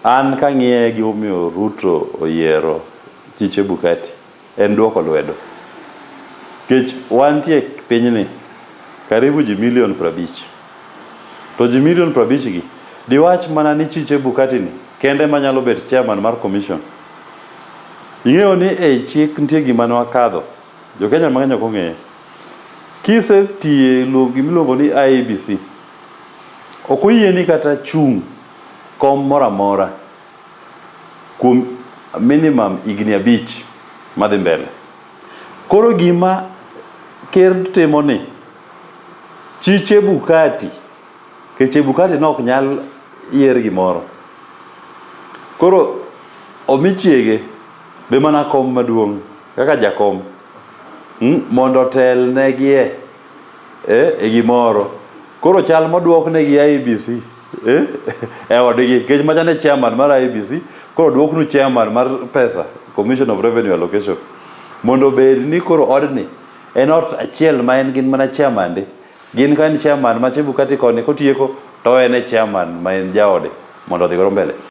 an kang'iye gi omiyo Ruto oyiero chi Chebukati en duoko lwedo. Kech wantie pinyni karibu ji milion 50. To ji milion 50 gi diwach mana ni chi Chebukati ni kende manyalo bet chairman mar commission. Ing'eyo ni e chik nitie gima ne wakadho, jo Kenya mang'eny ok ong'eyo. Kisetie gimiluongo ni IEBC, ok oyieni kata chung' kom moro amora kuom minimum higni 5 madhi mbele. Koro gima ker timo ni, chi Chebukati, ke Chebukati no ok nyal yier gimoro. Koro omi chiege be mana kom maduong' kaka jakom, mondo otel negie e gimoro. Koro chal moduok negi IEBC e odgi, kech machane chairman mar IEBC, koro duoknu chairman mar pesa, Commission of Revenue Allocation, mondo bed ni koro odni en ot achiel ma en gin mana chairman de. Gin ka en chairman ma Chebukati koni kotieko to en e chairman ma en jaode mondo odhi godo mbele.